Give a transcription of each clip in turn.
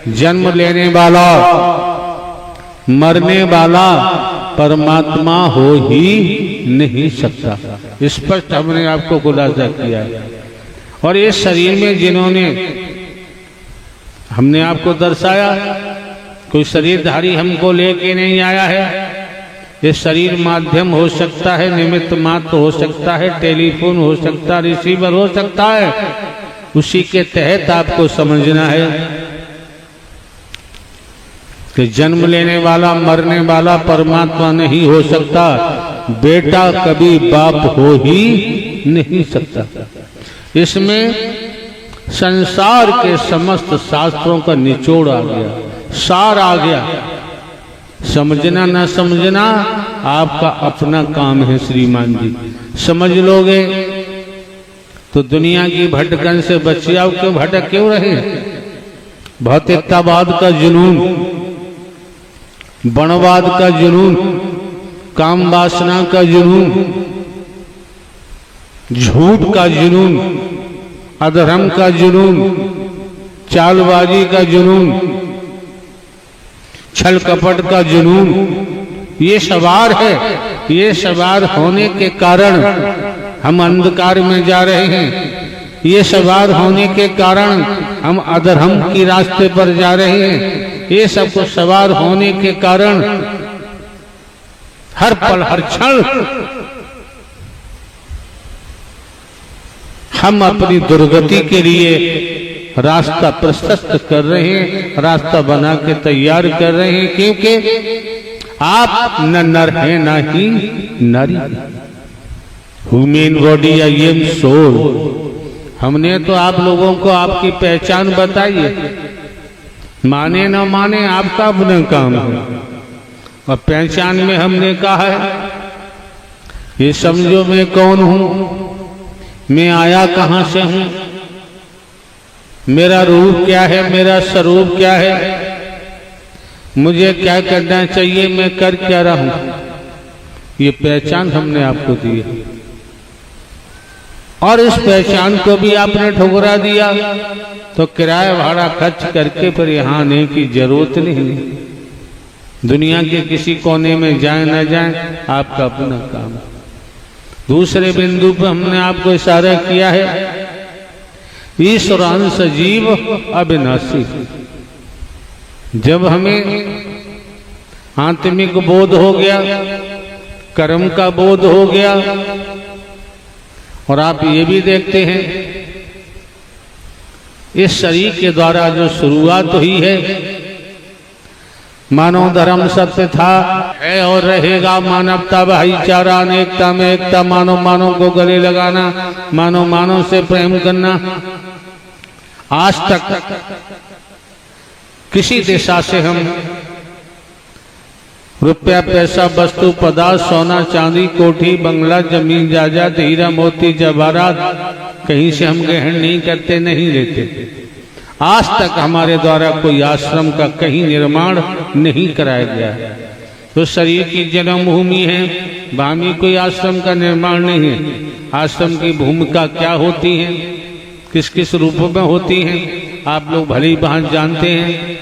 जन्म लेने वाला मरने वाला परमात्मा हो ही नहीं सकता। स्पष्ट हमने आपको खुलासा किया है। और इस शरीर में जिन्होंने हमने आपको दर्शाया, कोई शरीरधारी हमको लेके नहीं आया है। ये शरीर माध्यम हो सकता है, निमित्त मात्र हो सकता है, टेलीफोन हो सकता है, रिसीवर हो सकता है। उसी के तहत आपको समझना है कि जन्म लेने वाला मरने वाला परमात्मा नहीं हो सकता, बेटा कभी बाप हो ही नहीं सकता। इसमें संसार के समस्त शास्त्रों का निचोड़ आ गया, सार आ गया। समझना ना समझना आपका अपना काम है श्रीमान जी। समझ लोगे तो दुनिया की भटकन से बच जाओ। क्यों भटक क्यों रहे? भौतिकतावाद का जुनून, वनवाद का जुनून, काम वासना का जुनून, झूठ का जुनून, अधर्म का जुनून, चालबाजी का जुनून, छल कपट का जुनून, ये सवार है। ये सवार होने के कारण हम अंधकार में जा रहे हैं। ये सवार होने के कारण हम अधर्म की रास्ते पर जा रहे हैं। ये सबको सवार होने के कारण हर पल हर क्षण हम अपनी दुर्गति के लिए रास्ता प्रशस्त कर रहे हैं, रास्ता बना के तैयार कर रहे हैं। क्योंकि आप न नर हैं ना ही नारी। Human body I am soul. हमने तो आप लोगों को आपकी पहचान बताई है। माने ना माने आपका अपना काम है। और पहचान में हमने कहा है, ये समझो मैं कौन हूं, मैं आया कहां से हूं, मेरा रूप क्या है, मेरा स्वरूप क्या है, मुझे क्या करना चाहिए, मैं कर क्या रहा हूं। ये पहचान हमने आपको दी है। और इस पहचान को भी आपने ठुकरा दिया तो किराया भाड़ा खर्च करके फिर यहाँ आने की जरूरत नहीं। दुनिया के किसी कोने में जाए न जाए, आपका अपना काम। दूसरे बिंदु पर हमने आपको इशारा किया है, ईश्वरांश जीव अविनाशी। जब हमें आत्मिक बोध हो गया, कर्म का बोध हो गया, और आप ये भी देखते हैं इस शरीर के द्वारा जो शुरुआत हुई है, मानव धर्म सत्य था, है और रहेगा। मानवता, भाईचारा, अनेकता में एकता, मानव मानव को गले लगाना, मानव मानव से प्रेम करना। आज तक किसी दिशा से हम रुपया पैसा वस्तु पदार्थ सोना चांदी कोठी बंगला जमीन जायदाद हीरा मोती जवाहरात कहीं से हम ग्रहण नहीं करते, नहीं लेते। आज तक हमारे द्वारा कोई आश्रम का कहीं निर्माण नहीं कराया गया है। तो शरीर की जन्मभूमि है, वहां भी कोई आश्रम का निर्माण नहीं है। आश्रम की भूमिका क्या होती है, किस किस रूप में होती है, आप लोग भली भांति जानते हैं।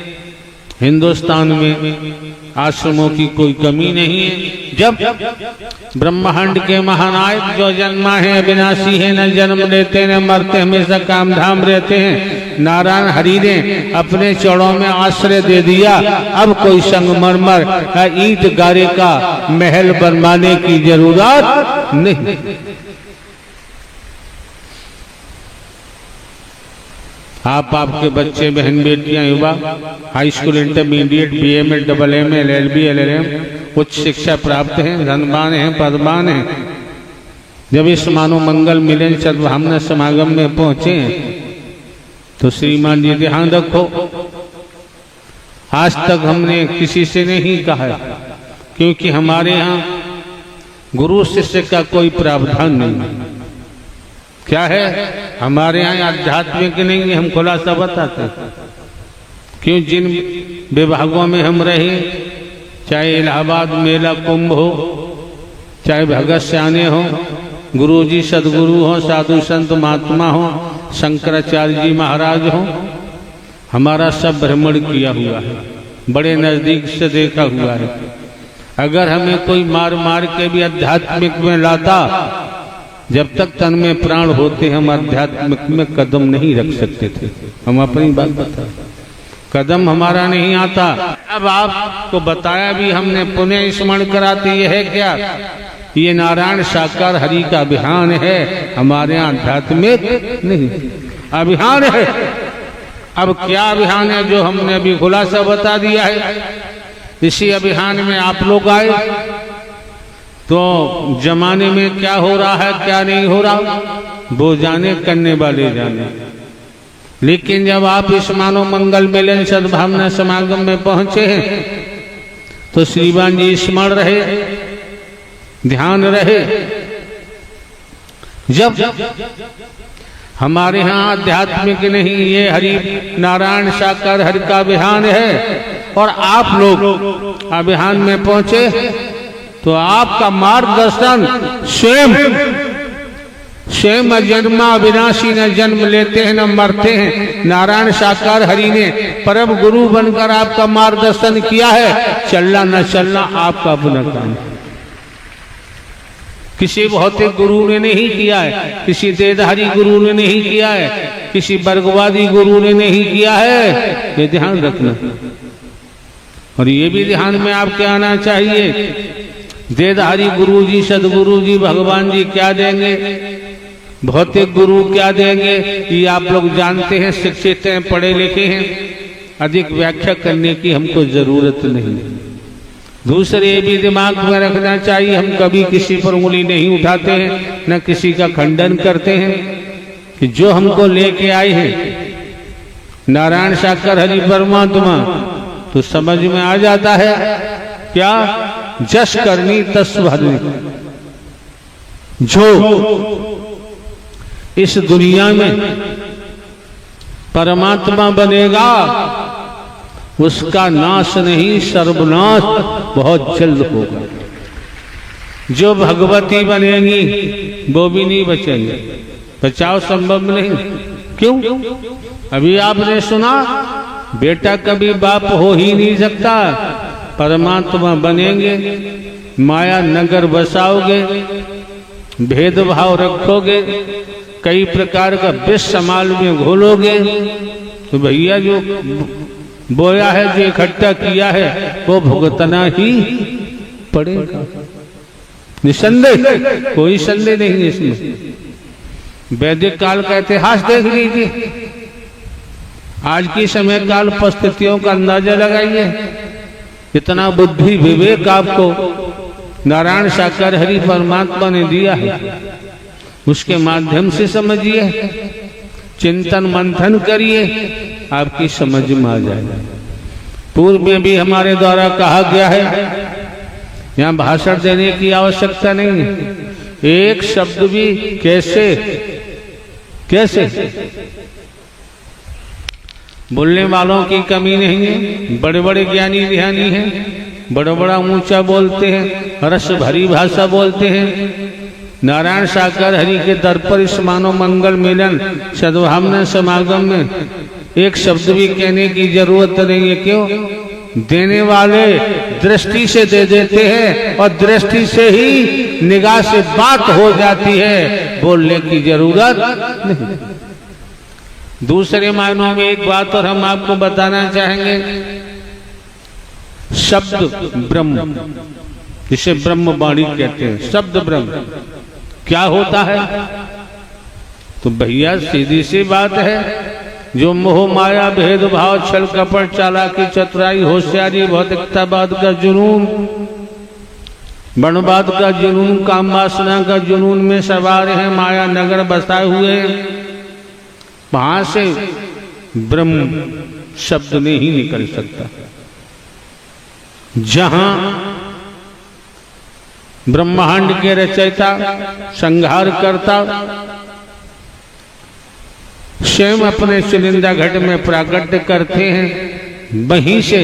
हिंदुस्तान में आश्रमों की कोई कमी नहीं है। जब ब्रह्मांड के महानायक जो जन्मा है अविनाशी है, न जन्म लेते न मरते, हमेशा काम धाम रहते हैं, नारायण हरि ने अपने चरणों में आश्रय दे दिया। अब कोई संगमरमर ईंट गारे का महल बनवाने की जरूरत नहीं। आप आपके बच्चे बहन बेटियां युवा हाई स्कूल इंटरमीडिएट बीए में AA में LLB LLM उच्च शिक्षा प्राप्त हैं, धनवान हैं, पदवान हैं। जब इस मानव मंगल मिलन सद्भावना समागम में पहुंचे तो श्रीमान जी ध्यान रखो, आज तक हमने किसी से नहीं कहा, क्योंकि हमारे यहाँ गुरु शिष्य का कोई प्रावधान नहीं। क्या है, हमारे यहाँ आध्यात्मिक नहीं है, हम खुलासा बताते। क्यों, जिन विभागों में हम रहे, चाहे इलाहाबाद मेला कुंभ हो, चाहे भगत सियाने हो, गुरु जी सदगुरु हो, साधु संत महात्मा हो, शंकराचार्य जी महाराज हो, हमारा सब भ्रमण किया हुआ है, बड़े नजदीक से देखा हुआ है। अगर हमें कोई मार मार के भी आध्यात्मिक में लाता, जब तक तन में प्राण होते हम आध्यात्मिक में कदम नहीं रख सकते थे। हम अपनी बात बताएं, कदम हमारा नहीं आता। अब आपको बताया भी हमने, पुनः स्मरण कराते ये है क्या, ये नारायण साकार हरि का अभियान है, हमारे यहाँ आध्यात्मिक नहीं अभियान है। अब क्या अभियान है जो हमने अभी खुलासा बता दिया है। इसी अभियान में आप लोग आए तो जमाने में क्या हो रहा है क्या नहीं हो रहा वो जाने, करने वाले जाने। लेकिन जब आप इस मानव मंगल मिलन सद्भावना समागम में पहुंचे हैं तो श्रीमान जी स्मरण रहे, ध्यान रहे। जब हमारे यहाँ आध्यात्मिक नहीं, ये हरि नारायण साकार हरि का अभियान है और आप लोग अभियान में पहुंचे तो आपका मार्गदर्शन स्वयं अजन्मा अविनाशी न जन्म लेते हैं न मरते हैं, नारायण साकार हरि ने परम गुरु बनकर आपका मार्गदर्शन किया है। चलना न चलना आपका अपना काम है। किसी भौतिक गुरु ने नहीं किया है, किसी देहधारी गुरु ने नहीं किया है, किसी वर्गवादी गुरु ने नहीं किया है। ये ध्यान रखना और ये भी ध्यान में आपके आना चाहिए। देहधारी गुरु जी, सदगुरु जी, भगवान जी क्या देंगे, भौतिक गुरु क्या देंगे, ये आप लोग जानते हैं, शिक्षित हैं, पढ़े लिखे हैं। अधिक व्याख्या करने की हमको जरूरत नहीं। दूसरे भी दिमाग में रखना चाहिए, हम कभी किसी पर उंगली नहीं उठाते हैं, न किसी का खंडन करते हैं। कि जो हमको लेके आए हैं नारायण साकार हरि परमात्मा, तो समझ में आ जाता है क्या, जस करनी तस भरनी। जो इस दुनिया में परमात्मा बनेगा उसका नाश नहीं, सर्वनाश बहुत जल्द होगा। जो भगवती बनेंगी वो भी नहीं बचेंगे, बचाव संभव नहीं। क्यों? अभी आपने सुना, बेटा कभी बाप हो ही नहीं सकता। परमात्मा बनेंगे, माया नगर बसाओगे, भेदभाव रखोगे, कई प्रकार का विष समाज में घोलोगे, तो भैया जो बोया है, जो इकट्ठा किया है, वो भुगतना ही पड़ेगा। निसंदेह, कोई संदेह नहीं है इसमें। वैदिक काल का इतिहास देख लीजिए, आज की समय काल परिस्थितियों का अंदाजा लगाइए। इतना बुद्धि विवेक आपको नारायण साकार हरि परमात्मा ने दिया है, उसके माध्यम से समझिए, चिंतन मंथन करिए, आपकी समझ में आ जाएगा। पूर्व में भी हमारे द्वारा कहा गया है, यहाँ भाषण देने की आवश्यकता नहीं है। एक शब्द भी कैसे बोलने वालों की कमी नहीं है। बड़े बड़े ज्ञानी ध्यानी हैं, बड़ा बड़ा ऊंचा बोलते हैं, रस भरी भाषा बोलते हैं। नारायण साकार हरि के दर पर इस मानव मंगल मिलन सद्भावना समागम में एक शब्द भी कहने की जरूरत नहीं है। क्यों? देने वाले दृष्टि से दे देते हैं और दृष्टि से ही निगाह से बात हो जाती है, बोलने की जरूरत नहीं। दूसरे मायनों में एक बात और हम आपको बताना चाहेंगे, शब्द ब्रह्म, जिसे ब्रह्म वाणी कहते हैं, शब्द ब्रह्म क्या होता है? तो भैया सीधी सी बात है, जो मोह माया भेदभाव छल कपट चालाकी चतुराई होशियारी भौतिकतावाद का जुनून, वर्णवाद का जुनून, काम वासना का जुनून में सवार है, माया नगर बसाए हुए हैं, वहां से ब्रह्म शब्द नहीं निकल सकता। जहां ब्रह्मांड के रचयिता संहार करता स्वयं अपने चुनिंदा घट में प्राकट्य करते हैं, वहीं से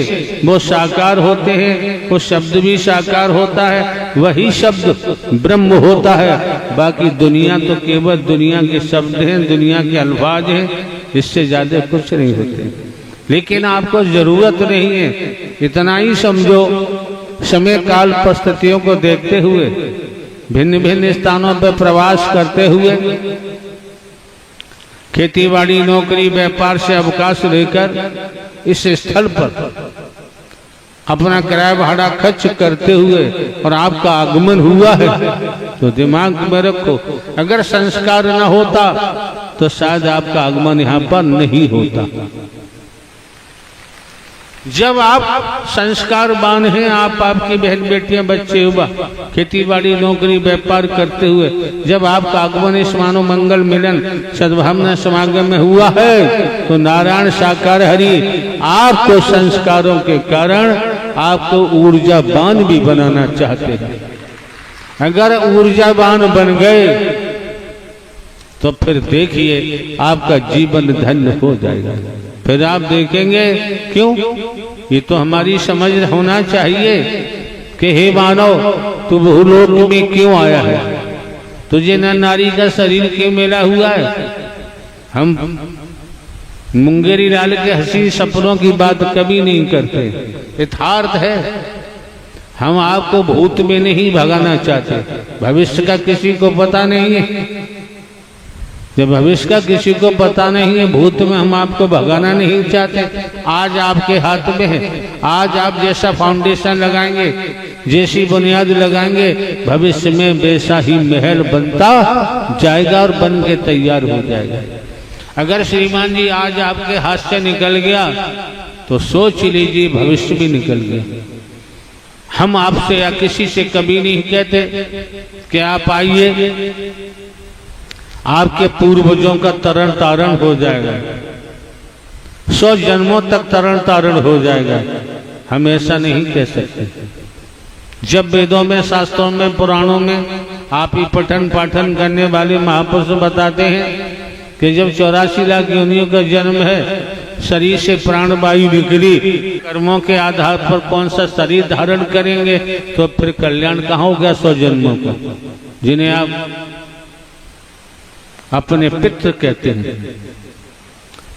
वो साकार होते हैं। वो शब्द भी साकार होता है, वही शब्द ब्रह्म होता है। बाकी दुनिया तो केवल दुनिया के शब्द हैं, दुनिया के अल्फाज हैं, इससे ज्यादा कुछ नहीं होते। लेकिन आपको जरूरत नहीं है। इतना ही समझो, समय काल परिस्थितियों को देखते हुए, भिन्न भिन्न स्थानों पर प्रवास करते हुए, खेतीबाड़ी नौकरी व्यापार से अवकाश लेकर इस स्थल पर अपना किराया भाड़ा खर्च करते हुए और आपका आगमन हुआ है, तो दिमाग में रखो, अगर संस्कार न होता तो शायद आपका आगमन यहाँ पर नहीं होता। जब आप संस्कारवान हैं, आप आपकी बहन बेटियां बच्चे युवा खेतीबाड़ी नौकरी व्यापार करते हुए जब आपका आगमन इस मानव मंगल मिलन सद्भावना समागम में हुआ है, तो नारायण साकार हरि आपको संस्कारों के कारण आपको ऊर्जावान भी बनाना चाहते हैं। अगर ऊर्जावान बन गए तो फिर देखिए आपका जीवन धन्य हो जाएगा। फिर आप देखेंगे, क्यों, ये तो हमारी समझ होना चाहिए कि हे मानव, तू भूलोक में क्यों आया है, तुझे न नारी का शरीर क्यों मिला हुआ है। हम मुंगेरी लाल के हसीन सपनों की बात कभी नहीं करते, यथार्थ है। हम आपको भूत में नहीं भगाना चाहते, भविष्य का किसी को पता नहीं है। जब भविष्य का किसी को पता नहीं है, भूत में हम आपको भगाना नहीं चाहते। आज आपके हाथ में है, आज आप जैसा फाउंडेशन लगाएंगे, जैसी बुनियाद लगाएंगे, भविष्य में वैसा ही महल बनता जाएगा और बन के तैयार हो जाएगा। अगर श्रीमान जी आज आपके हाथ से निकल गया तो सोच लीजिए भविष्य भी निकल गया। हम आपसे या किसी से कभी नहीं कहते कि आप आइए, आपके पूर्वजों का तरण तारण हो जाएगा, 100 जन्मों तक तरण तारण हो जाएगा। हम ऐसा नहीं कह सकते। जब वेदों में, शास्त्रों में, पुराणों में आप ही पठन पाठन करने वाले महापुरुष बताते हैं कि जब 84 लाख योनियों का जन्म है, शरीर से प्राण वायु निकली, कर्मों के आधार पर कौन सा शरीर धारण करेंगे, तो फिर कल्याण कहाँ हो गया 100 जन्मों का, जिन्हें आप अपने पितृ कहते हैं।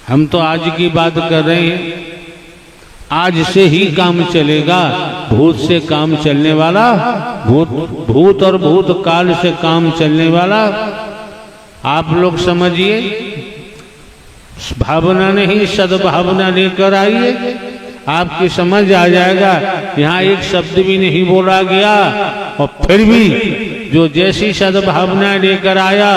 हम तो आज की बात कर रहे हैं, आज से ही काम चलेगा। भूत से काम चलने वाला, भूत और भूत काल से काम चलने वाला आप लोग समझिए। भावना नहीं, सद्भावना लेकर आइए, आपकी समझ आ जाएगा। यहाँ एक शब्द भी नहीं बोला गया और फिर भी जो जैसी सद्भावना लेकर आया,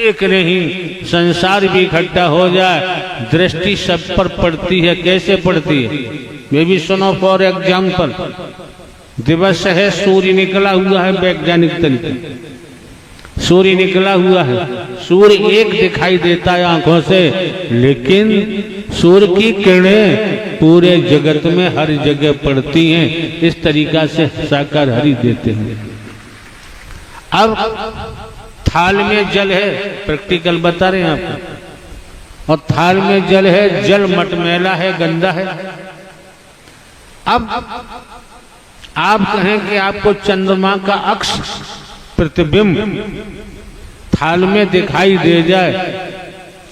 एक नहीं संसार भी इकट्ठा हो जाए, दृष्टि सब पर पड़ती है। कैसे पड़ती है, वे भी सुनो। फॉर एग्जाम्पल, दिवस है, सूर्य निकला हुआ है, वैज्ञानिक तरीके सूर्य निकला हुआ है, सूर्य एक दिखाई देता है आंखों से, लेकिन सूर्य की किरणें पूरे जगत में हर जगह पड़ती हैं। इस तरीका से साकार हरि देते हैं। अब थाल में जल है, प्रैक्टिकल बता रहे हैं आपको, और थाल में जल है, जल मटमैला है, गंदा है। अब आप कहें कि आपको चंद्रमा का अक्ष प्रतिबिंब थाल में दिखाई दे जाए,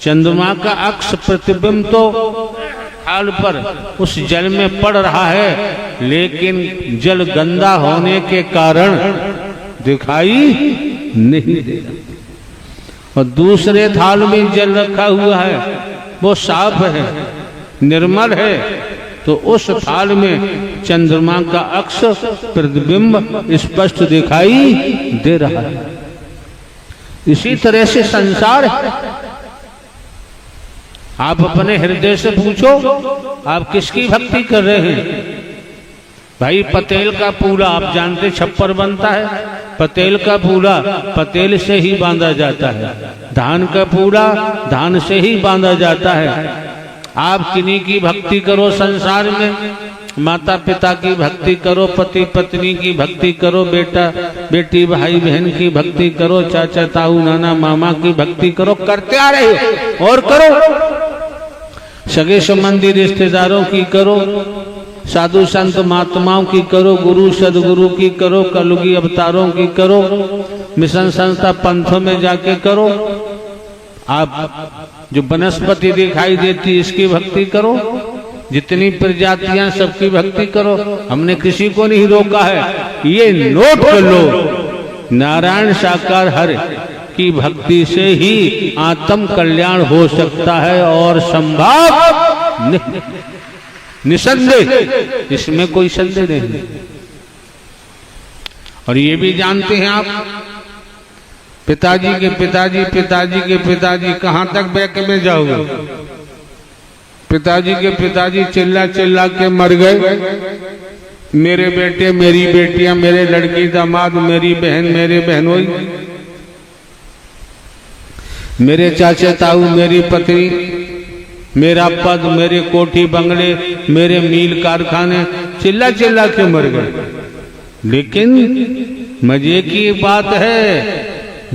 चंद्रमा का अक्ष प्रतिबिंब तो थाल पर उस जल में पड़ रहा है, लेकिन जल गंदा होने के कारण दिखाई नहीं दे रहा। और दूसरे थाल में जल रखा हुआ है, वो साफ है, निर्मल है, तो उस थाल में चंद्रमा का अक्ष प्रतिबिंब स्पष्ट दिखाई दे रहा है। इसी तरह से संसार है। आप अपने हृदय से पूछो, आप किसकी भक्ति कर रहे हैं। भाई पतेल का पूला आप जानते, छप्पर बनता है, पतेल का पूला पतेल से ही बांधा जाता है, धान का पूला धान से ही बांधा जाता है। आप किन्हीं की भक्ति करो संसार में, माता पिता की भक्ति करो, पति पत्नी की भक्ति करो, बेटा बेटी भाई बहन की भक्ति करो, चाचा ताऊ नाना मामा की भक्ति करो, करते आ रहे हो और करो। सगे संबंधी रिश्तेदारों की करो, साधु संत महात्माओं की करो, गुरु सदगुरु की करो, कलयुगी अवतारों की करो, मिशन संस्था पंथों में जाके करो। आप जो वनस्पति दिखाई देती इसकी भक्ति करो, जितनी प्रजातियां सबकी भक्ति करो। हमने किसी को नहीं रोका है। ये नोट कर लो, नारायण साकार हरि की भक्ति से ही आत्म कल्याण हो सकता है और संभव नहीं, निसंदेह, इसमें कोई संदेह नहीं। और ये भी जानते हैं आप, पिताजी के पिताजी पिताजी के पिताजी कहां तक बैक में जाओगे? पिताजी के पिताजी चिल्ला चिल्ला के मर गए, मेरे बेटे मेरी बेटियां, मेरे लड़की दामाद, मेरी बहन मेरे बहनोई, मेरे चाचे ताऊ, मेरी पत्नी, मेरा पद, मेरे कोठी बंगले, मेरे मील कारखाने, चिल्ला चिल्ला के मर गए। लेकिन मजे की बात है,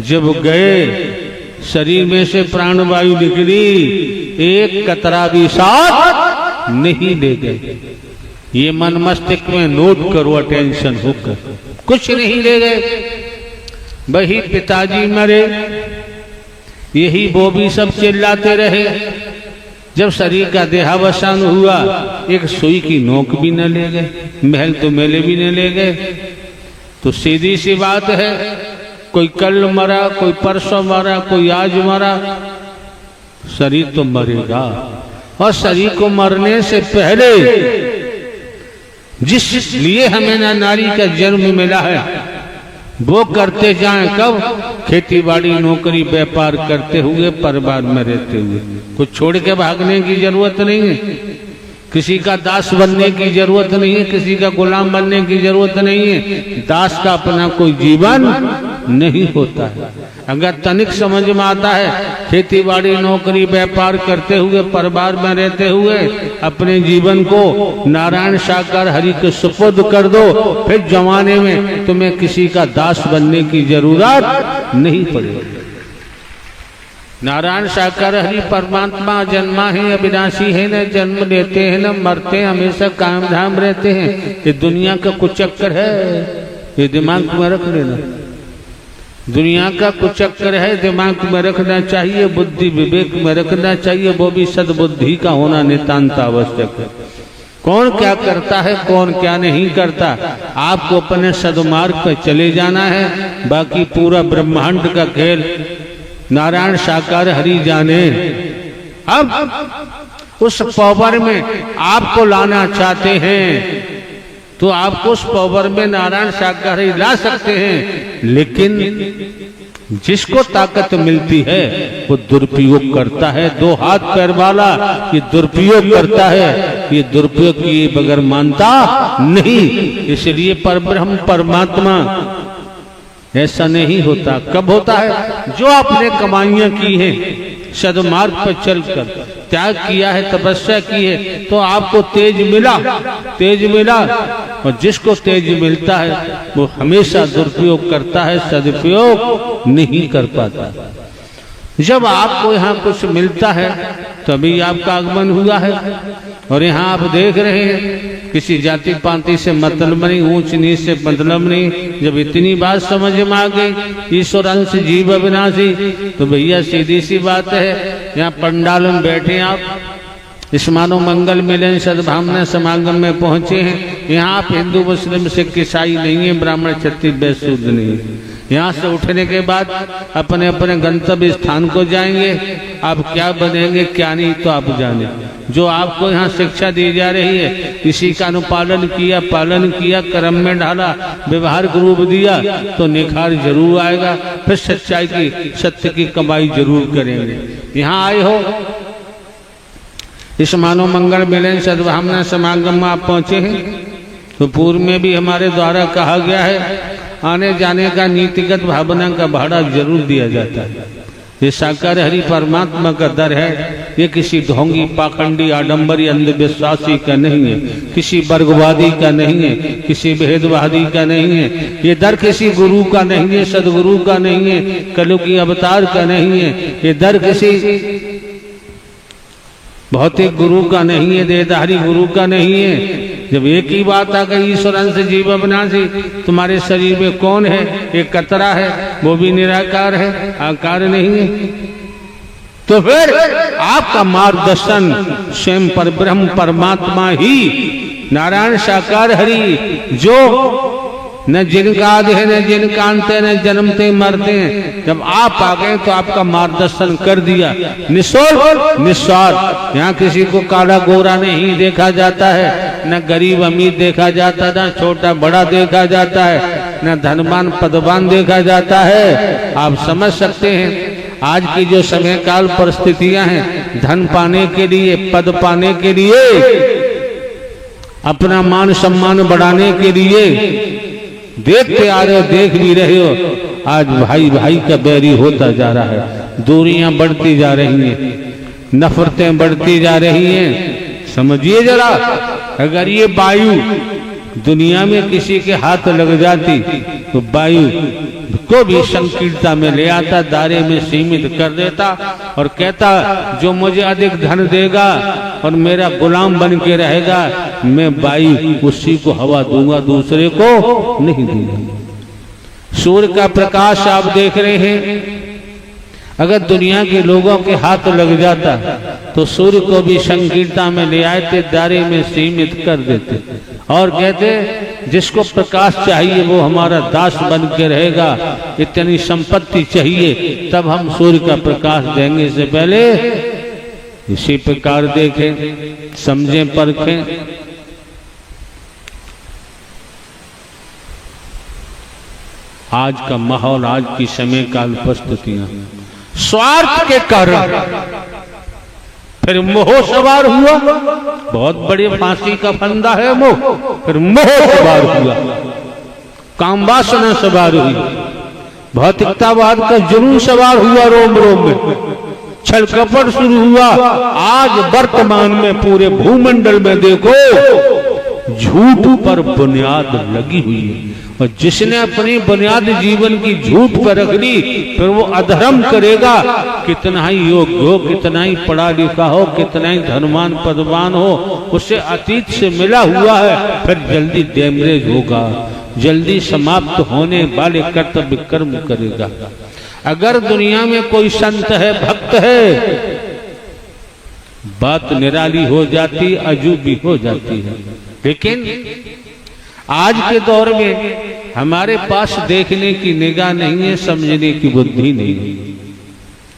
जब गए शरीर में से प्राणवायु निकली, एक कतरा भी साथ नहीं ले गए। ये मन मस्तिष्क में नोट करो, अटेंशन होकर, कुछ नहीं ले गए। वही पिताजी मरे, यही वो भी सब चिल्लाते रहे। जब शरीर का देहावसान हुआ, एक सुई की नोक भी न ले गए, महल तो मेले भी न ले गए। तो सीधी सी बात है, कोई कल मरा, कोई परसों मरा, कोई आज मरा, शरीर तो मरेगा। और शरीर को मरने से पहले जिस लिए हमें ना नारी का जन्म मिला है वो करते जाएं। कब? खेती बाड़ी, नौकरी, व्यापार करते हुए, परिवार में रहते हुए। कुछ छोड़ के भागने की जरूरत नहीं है, किसी का दास बनने की जरूरत नहीं है, किसी का गुलाम बनने की जरूरत नहीं है। दास का अपना कोई जीवन नहीं होता है। अगर तनिक समझ में आता है, खेती बाड़ी, नौकरी, व्यापार करते हुए, परिवार में रहते हुए अपने जीवन को नारायण साकार हरि के सुपुर्द कर दो, फिर जमाने में तुम्हें किसी का दास बनने की जरूरत नहीं पड़ेगी। नारायण साकार हरि परमात्मा जन्मा है, अविनाशी है, न जन्म लेते हैं न मरते, हमेशा कायम धाम रहते हैं। ये दुनिया का कुछ चक्कर है, ये दिमाग में रख लेना। दुनिया का कुछ चक्कर है, दिमाग में रखना चाहिए, बुद्धि विवेक में रखना चाहिए। वो भी सद्बुद्धि का होना नितांत आवश्यक है। कौन क्या करता है, कौन क्या नहीं करता, आपको अपने सदमार्ग पर चले जाना है। बाकी पूरा ब्रह्मांड का खेल नारायण साकार हरि जाने। अब उस पावर में आपको लाना चाहते हैं तो आपको उस पावर में नारायण साकार हरि ला सकते हैं। लेकिन जिसको ताकत मिलती है वो दुरुपयोग करता है। दो हाथ पैर वाला ये दुरुपयोग करता है, ये दुरुपयोग किए बगैर मानता नहीं। इसलिए परब्रह्म परमात्मा ऐसा नहीं होता। कब होता है? जो आपने कमाइयां की हैं, सदमार्ग पर चलकर त्याग किया है, तपस्या की है, तो आपको तेज मिला, तेज मिला। और जिसको तेज मिलता है वो हमेशा दुरुपयोग करता है, सदुपयोग नहीं कर पाता। जब आपको यहाँ कुछ मिलता है तभी आपका आगमन हुआ है। और यहाँ आप देख रहे हैं, किसी जाति पाति से मतलब नहीं, ऊंच नीच से मतलब नहीं। जब इतनी बात समझ में आ गई, ईश्वर अंश जीव अविनाशी, तो भैया सीधी सी बात है, यहाँ पंडाल में बैठे आप, इस मानव मंगल मिलन सद्भावना समागम में पहुंचे हैं। यहाँ आप हिंदू मुस्लिम सिख ईसाई नहीं है, ब्राह्मण क्षत्रिय वैश्य शूद्र नहीं है। यहाँ से उठने के बाद अपने अपने गंतव्य स्थान को जाएंगे। आप क्या बनेंगे क्या नहीं तो आप जाने। जो आपको यहाँ शिक्षा दी जा रही है, इसी का अनुपालन किया, पालन किया, कर्म में डाला, व्यवहार का रूप दिया, तो निखार जरूर आएगा। फिर सच्चाई की, सत्य की कमाई जरूर करेंगे। यहाँ आए हो, इस मानव मंगल मिलन सद्भावना समागम में आप पहुंचे हैं, तो पूर्व में भी हमारे द्वारा कहा गया है, आने जाने का नीतिगत भावना का भाड़ा जरूर दिया जाता है। ये साकार हरि परमात्मा का दर है। ये किसी ढोंगी, पाखंडी, आडंबरी, अंधविश्वासी का नहीं है, किसी वर्गवादी का नहीं है, किसी भेदवादी का नहीं है। ये दर किसी गुरु का नहीं है, सदगुरु का नहीं है, कलयुगी अवतार का नहीं है। ये दर किसी भौतिक गुरु का नहीं है, देहधारी गुरु का नहीं है। जब एक ही बात आ गई, ईश्वर अंश जीव अविनाशी, तुम्हारे शरीर में कौन है? एक कतरा है, वो भी निराकार है, आकार नहीं है। तो फिर आपका मार्गदर्शन स्वयं परब्रह्म परमात्मा ही नारायण साकार हरि जो न जिनका आदि है न जिनका अंत है, न जन्मते मरते हैं, जब आप आ गए तो आपका मार्गदर्शन कर दिया। निःस्वार्थ निस्वार्थ, यहाँ किसी को काला गोरा नहीं देखा जाता है, न गरीब अमीर देखा जाता, न छोटा बड़ा देखा जाता है, न धनवान पदवान देखा जाता है। आप समझ सकते हैं आज की जो समय काल परिस्थितियां हैं, धन पाने के लिए, पद पाने के लिए, अपना मान सम्मान बढ़ाने के लिए देखते आ रहे हो, देख भी रहे हो, आज भाई भाई का बैरी होता जा रहा है, दूरियां बढ़ती जा रही हैं, नफरतें बढ़ती जा रही हैं। समझिए जरा, अगर ये वायु दुनिया में किसी के हाथ लग जाती तो वायु को भी संकीर्णता में ले आता, दायरे में सीमित कर देता और कहता जो मुझे अधिक धन देगा और मेरा गुलाम बन के रहेगा, मैं वायु उसी को हवा दूंगा, दूसरे को नहीं दूंगा। सूर्य का प्रकाश आप देख रहे हैं, अगर दुनिया के लोगों के हाथ लग जाता तो सूर्य को भी संकीर्णता में ले आते, दायरे में सीमित कर देते और कहते जिसको प्रकाश चाहिए वो हमारा दास बन के रहेगा, इतनी संपत्ति चाहिए तब हम सूर्य का प्रकाश देंगे। से पहले इसी प्रकार देखें, समझें, परखें। आज का माहौल, आज की समय काल परिस्थितियां स्वार्थ के कारण फिर मोह सवार हुआ, बहुत बड़ी फांसी का फंदा है मोह, फिर मोह सवार हुआ, काम वासना सवार हुई, भौतिकतावाद का जुनून सवार हुआ रोम रोम में, छल कपट शुरू हुआ। आज वर्तमान में पूरे भूमंडल में देखो झूठ पर बुनियाद लगी हुई है, और जिसने अपनी बुनियाद जीवन की झूठ पर रख ली फिर वो अधर्म करेगा, कितना ही योग्य हो, कितना ही पढ़ा लिखा हो, कितना ही धनवान पदवान हो, उससे अतीत से मिला हुआ है, फिर जल्दी डैमेज होगा, जल्दी समाप्त होने वाले कर्तव्य कर्म करेगा। अगर दुनिया में कोई संत है, भक्त है, बात निराली हो जाती, अजूबी हो जाती है। लेकिन आज के दौर में हमारे पास देखने की निगाह नहीं है, समझने की बुद्धि नहीं है।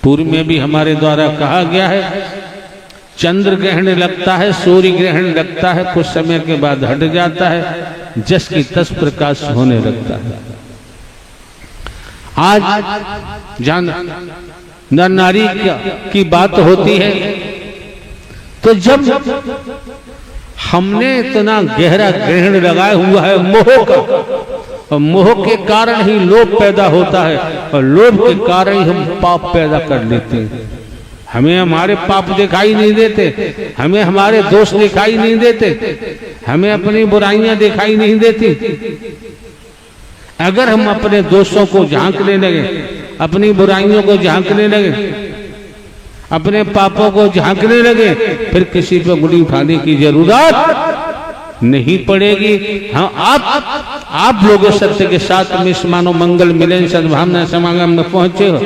पूर्व में भी हमारे द्वारा कहा गया है, चंद्र ग्रहण लगता है, सूर्य ग्रहण लगता है, कुछ समय के बाद हट जाता है, जस की तस प्रकाश होने लगता है। आज जान नर नारी की बात होती है, तो जब हमने इतना गहरा ग्रहण लगाया हुआ है मोह का, और मोह के कारण ही लोभ पैदा होता है, और लोभ के कारण ही हम पाप पैदा कर लेते हैं। हमें हमारे पाप दिखाई नहीं देते, हमें हमारे दोष दिखाई नहीं देते, हमें अपनी बुराइयां दिखाई नहीं देती। अगर हम अपने दोषों को झांकने लगे, अपनी बुराइयों को झांकने लगे, अपने पापों को झांकने लगे, फिर किसी पे उंगली उठाने की जरूरत नहीं पड़ेगी। हाँ, आप लोग सत्य के साथ में मानो मंगल मिलन सद्भावना समागम में पहुंचे हो,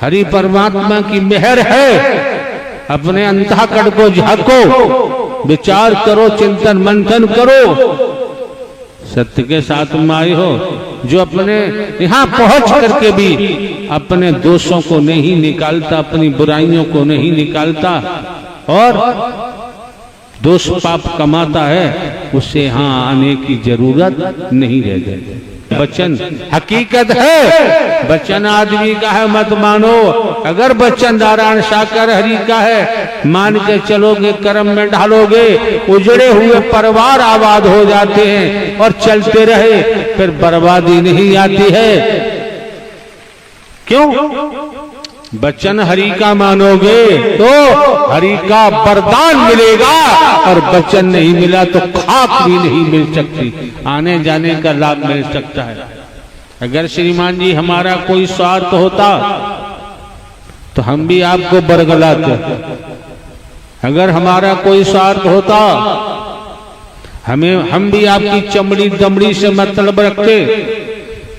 हरि परमात्मा की मेहर है। अपने अंतःकरण को झांको, विचार करो, चिंतन मंथन करो, सत्य के साथ में आए हो, जो अपने यहाँ पहुंच करके भी अपने दोषों को नहीं निकालता, अपनी बुराइयों को नहीं निकालता और दोष पाप कमाता है, उससे यहाँ आने की जरूरत नहीं रह जाती। वचन हकीकत है, वचन आदमी का है मत मानो। अगर वचन नारायण साकार हरि का है, मान के चलोगे, कर्म में ढालोगे, उजड़े हुए परिवार आबाद हो जाते हैं, और चलते रहे फिर बर्बादी नहीं आती है। क्यों? वचन हरि का मानोगे तो हरि का वरदान मिलेगा, और वचन नहीं मिला तो खाक भी नहीं मिल सकती, आने जाने का लाभ मिल सकता है। अगर श्रीमान जी हमारा कोई स्वार्थ होता तो हम भी आपको बरगलाते, अगर हमारा कोई स्वार्थ होता हम भी आपकी चमड़ी दमड़ी से मतलब रखते,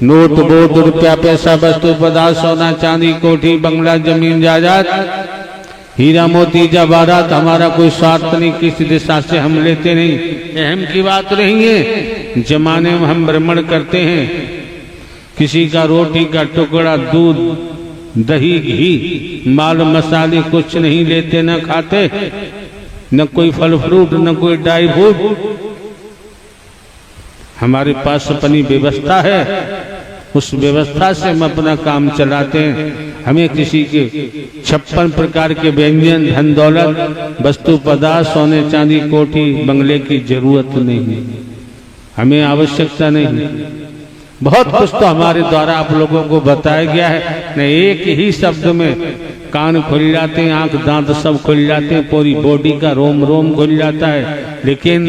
नोट बोट रुपया पैसा वस्तु पदार्थ सोना चांदी कोठी बंगला जमीन जायदाद हीरा मोती जवाहरात हमारा कोई स्वार्थ नहीं, किसी दिशा से हम लेते नहीं। अहम की बात नहीं है। जमाने में हम भ्रमण करते हैं, किसी का रोटी का टुकड़ा दूध दही घी माल मसाले कुछ नहीं लेते, न खाते, न कोई फल फ्रूट, न कोई ड्राई फ्रूट। हमारे पास अपनी व्यवस्था है, उस व्यवस्था से हम अपना काम चलाते हैं। हमें किसी के 56 प्रकार के व्यंजन धन दौलत वस्तु पदार्थ सोने चांदी कोठी बंगले की जरूरत नहीं, हमें आवश्यकता नहीं। बहुत कुछ तो हमारे द्वारा आप लोगों को बताया गया है। न एक ही शब्द में कान खुल जाते हैं, आंख दांत सब खुल जाते हैं, पूरी बॉडी का रोम रोम खुल जाता है। लेकिन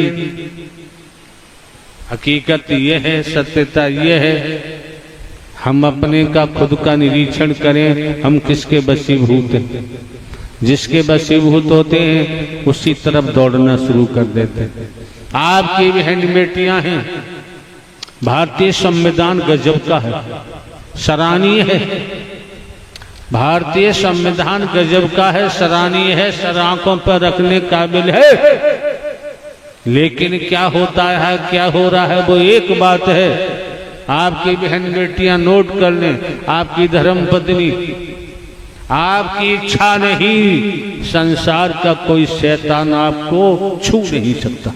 हकीकत यह है, सत्यता यह है, हम अपने का खुद का निरीक्षण करें, हम किसके वशीभूत हैं। जिसके वशीभूत होते हैं उसी तरफ दौड़ना शुरू कर देते हैं। आपकी बहन बेटियां हैं, भारतीय संविधान गजब का है, सराहनीय है। भारतीय संविधान गजब का है, सराहनीय है, सर आंखों पर रखने काबिल है। लेकिन क्या होता है, क्या हो रहा है, वो एक बात है। आपकी बहन बेटियां नोट कर लें, आपकी धर्म पत्नी, आपकी इच्छा नहीं, संसार का कोई शैतान आपको छू नहीं सकता,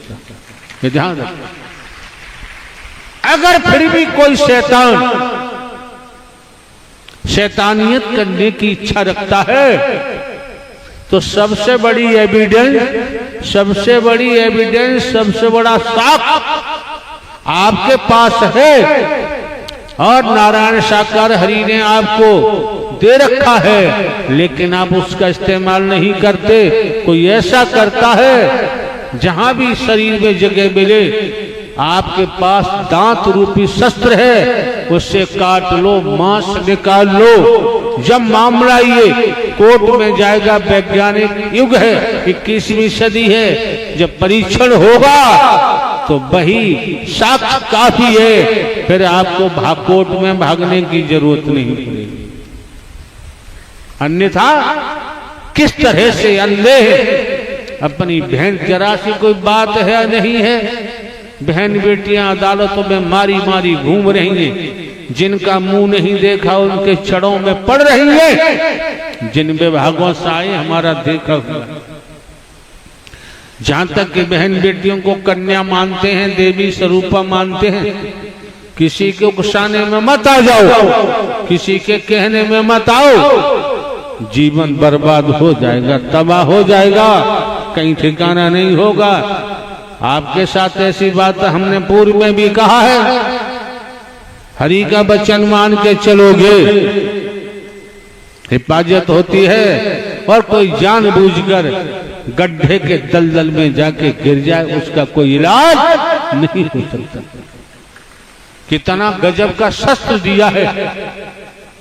ये ध्यान रखें। अगर फिर भी कोई शैतान शैतानियत करने की इच्छा रखता है तो सबसे बड़ी एविडेंस, सबसे बड़ा साक्ष्य आपके पास है। और नारायण साकार हरि ने आपको दे रखा है, लेकिन आप उसका इस्तेमाल नहीं करते। कोई ऐसा करता है, जहां भी शरीर में जगह मिले आपके पास दांत रूपी शस्त्र है, उससे काट लो, मांस निकाल लो। जब मामला ये कोर्ट में जाएगा, वैज्ञानिक युग है, 21वीं सदी है, जब परीक्षण होगा तो वही साक्ष्य काफी है, फिर आपको कोर्ट में भागने की जरूरत नहीं पड़ेगी। अन्यथा किस तरह से अंधे अपनी बहन, जरा सी कोई बात है नहीं है, बहन बेटियां अदालतों में मारी मारी घूम रही हैं, जिनका मुंह नहीं देखा उनके छड़ों में पड़ रही है, जिन विभागों से आए हमारा देखा हुआ। जहां तक कि बहन बेटियों को कन्या मानते हैं, देवी स्वरूपा मानते हैं, किसी के उकसाने में मत आ जाओ, किसी के कहने में मत आओ, जीवन बर्बाद हो जाएगा, तबाह हो जाएगा, कहीं ठिकाना नहीं होगा। आपके साथ ऐसी बात हमने पूर्व में भी कहा है, हरि का वचन मान के चलोगे हिफाजत होती है, और कोई जानबूझकर गड्ढे के दलदल में जाके गिर जाए उसका कोई इलाज नहीं हो सकता। कितना गजब का शस्त्र दिया है,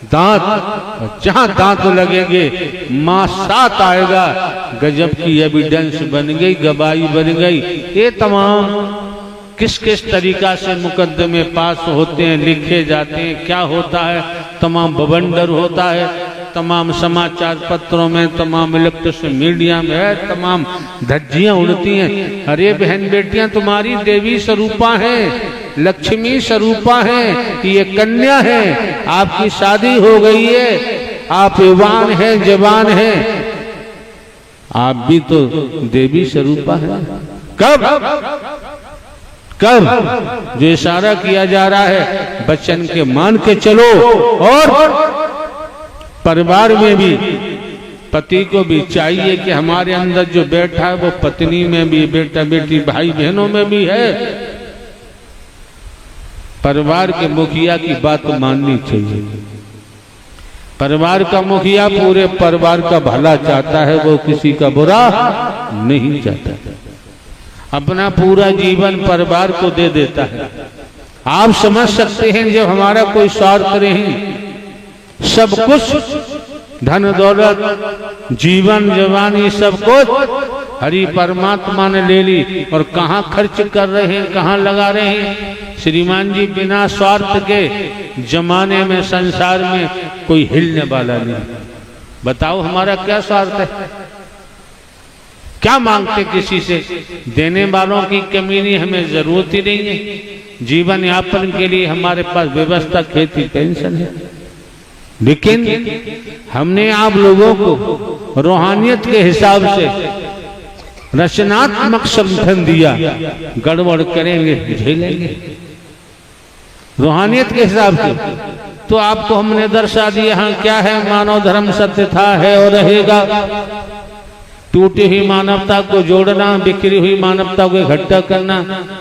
दांत, जहां दांत लगेंगे मां साथ आएगा। गजब की एविडेंस बन गई, गवाही बन गई। ये तमाम किस किस तरीका से मुकदमे पास होते हैं, लिखे जाते हैं, क्या होता है, तमाम बवंडर होता है, तमाम समाचार पत्रों में, तमाम इलेक्ट्रॉनिक मीडिया में है, तमाम धज्जियां उड़ती हैं। अरे बहन बेटियां तुम्हारी देवी स्वरूपा हैं, लक्ष्मी स्वरूपा हैं, ये कन्या है, आपकी शादी हो गई है, आप युवान हैं, जवान हैं, आप भी तो देवी स्वरूपा है। कब कब जो इशारा किया जा रहा है, वचन के मान के चलो। और परिवार में भी पति को भी चाहिए कि हमारे अंदर जो बैठा है वो पत्नी में भी, बेटा बेटी भाई बहनों में भी है। परिवार के मुखिया की बात माननी चाहिए। परिवार का मुखिया पूरे परिवार का भला चाहता है, वो किसी का बुरा नहीं चाहता, अपना पूरा जीवन परिवार को दे देता है। आप समझ सकते हैं, जब हमारा कोई स्वार्थ नहीं, सब कुछ धन दौलत जीवन जवानी सब कुछ हरि परमात्मा ने ले ली, और कहाँ खर्च कर रहे हैं, कहाँ लगा रहे हैं। श्रीमान जी बिना स्वार्थ के जमाने में, संसार में कोई हिलने वाला नहीं। बताओ हमारा क्या स्वार्थ है, क्या मांगते किसी से? देने वालों की कमी नहीं, हमें जरूरत ही नहीं है। जीवन यापन के लिए हमारे पास व्यवस्था खेती पेंशन है, लेकिन हमने आप लोगों को रूहानियत के हिसाब से रचनात्मक समर्थन दिया। गड़बड़ करेंगे झेलेंगे रूहानियत के हिसाब से। तो आपको हमने दर्शा दिया हाँ क्या है, मानव धर्म सत्य था, है और रहेगा। टूटी हुई मानवता को जोड़ना, बिखरी हुई मानवता को इकट्ठा करना,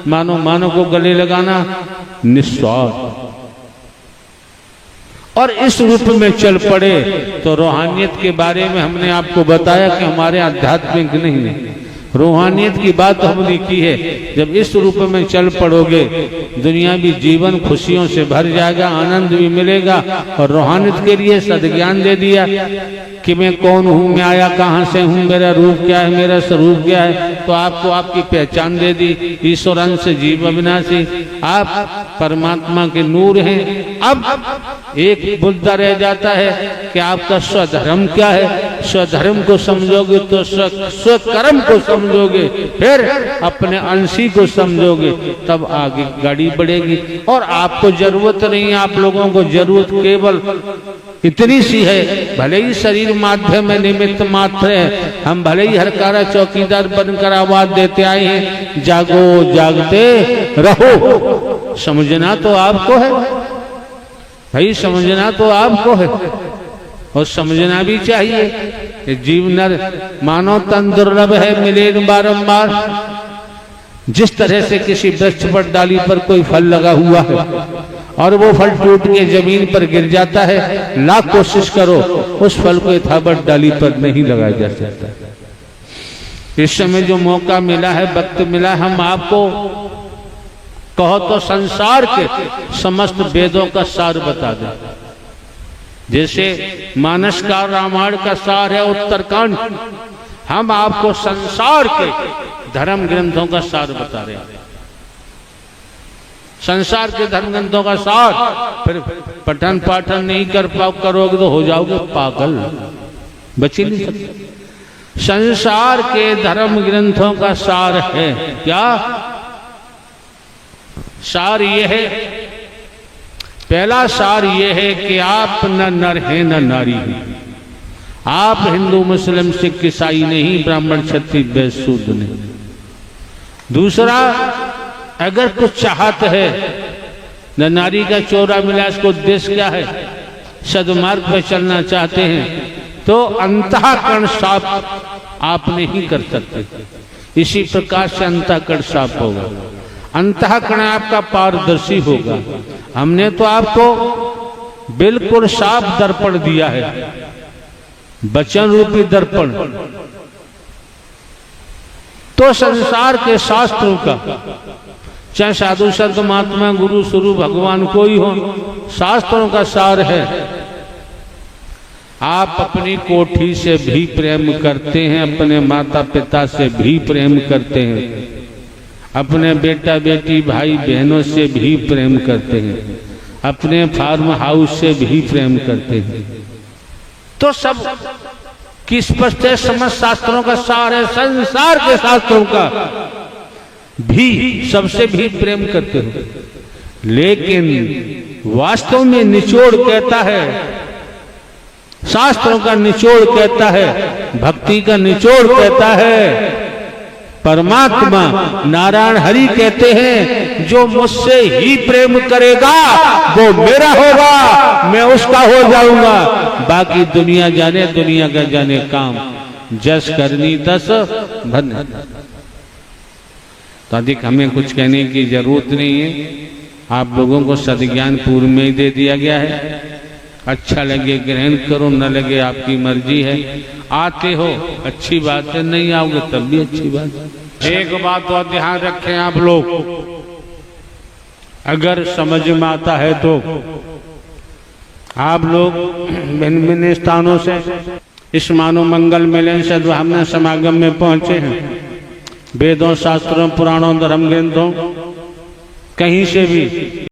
मानव को गले लगाना, निस्वार्थ। और इस रूप में चल पड़े तो रूहानियत के बारे में हमने आपको बताया कि हमारे आध्यात्मिक नहीं है, रूहानियत की बात हमने की है। जब इस रूप में चल पड़ोगे दुनियावी जीवन खुशियों से भर जाएगा, आनंद भी मिलेगा। और रूहानियत के लिए सद्ज्ञान दे दिया कि मैं कौन हूँ, मैं आया कहाँ से हूँ, मेरा रूप क्या है, मेरा स्वरूप क्या है। तो आपको आपकी पहचान दे दी, ईश्वर अंश जीव अविनाशी, आप परमात्मा के नूर हैं। अब एक मुद्दा रह जाता है कि आपका स्वधर्म क्या है। स्वधर्म को समझोगे तो स्वकर्म को समझोगे, फिर अपने अंशी को समझोगे, तब आगे गाड़ी बढ़ेगी। और आपको जरूरत नहीं है, आप लोगों को जरूरत केवल इतनी सी है, भले ही शरीर माध्यम है, निमित्त मात्र है। हम भले ही हरकारा चौकीदार बनकर आवाज देते आए हैं, जागो जागते रहो। समझना तो आपको है भाई, समझना तो आपको है, और समझना भी चाहिए। जीव नर मानव तन दुर्लभ है, मिले बारंबार। जिस तरह से किसी वृक्ष पर डाली पर कोई फल लगा हुआ है और वो फल टूट के जमीन पर गिर जाता है, लाख कोशिश करो उस फल को यथावत डाली पर नहीं लगाया जा सकता। इस समय जो मौका मिला है, वक्त मिला, हम आपको कहो तो संसार के समस्त वेदों का सार बता दें। जैसे मानस का रामायण का सार है उत्तरकांड, हम आपको संसार के धर्म ग्रंथों का सार बता रहे हैं। संसार के धर्म ग्रंथों का सार, फिर पठन पाठन नहीं करोगे तो हो जाओगे पागल, बच ही नहीं सकते। संसार के धर्म ग्रंथों का सार है क्या? सार ये है, पहला सार ये है कि आप न नर हैं न नारी हैं। आप हिंदू मुस्लिम सिख ईसाई नहीं, ब्राह्मण क्षत्रिय वैश्य शूद्र नहीं। दूसरा, अगर कुछ चाहत है, न नारी का चोरा मिला, इसको उद्देश्य क्या है, सदमार्ग पर चलना चाहते हैं, तो अंतःकरण साफ आप नहीं कर सकते। इसी प्रकार से अंतःकरण साफ होगा, अंतःकरण आपका पारदर्शी होगा। हमने तो आपको बिल्कुल साफ दर्पण दिया है, वचन रूपी दर्पण। तो संसार के शास्त्रों का, चाहे साधु संत महात्मा गुरु स्वरूप भगवान कोई हो, शास्त्रों का सार है। आप अपनी कोठी से भी प्रेम करते हैं, अपने माता पिता से भी प्रेम करते हैं, अपने बेटा बेटी भाई बहनों से भी प्रेम करते हैं, अपने फार्म हाउस से भी प्रेम करते हैं। तो सब किस स्पष्ट है, समस्त शास्त्रों का सार है। संसार के शास्त्रों का भी सबसे भी प्रेम करते हो, लेकिन वास्तव में निचोड़ कहता है, शास्त्रों का निचोड़ कहता है, भक्ति का निचोड़ कहता है, परमात्मा नारायण हरि कहते हैं, जो मुझसे ही प्रेम करेगा वो मेरा होगा, मैं उसका हो जाऊंगा। बाकी दुनिया जाने, दुनिया का जाने काम, जस करनी तस भन। तो अधिक हमें कुछ कहने की जरूरत नहीं है, आप लोगों को सद्ज्ञान पूर्व में ही दे दिया गया है। अच्छा लगे ग्रहण करो, न लगे आपकी मर्जी है। आते हो अच्छी बात है, नहीं आओगे तब भी अच्छी बात है। एक बात तो ध्यान रखें आप लोग, अगर समझ में आता है तो आप लोग भिन्न भिन्न स्थानों से इस मानव मंगल मिलन से ब्राह्मण समागम में पहुंचे हैं। वेदों शास्त्रों पुराणों धर्म ग्रंथों कहीं से भी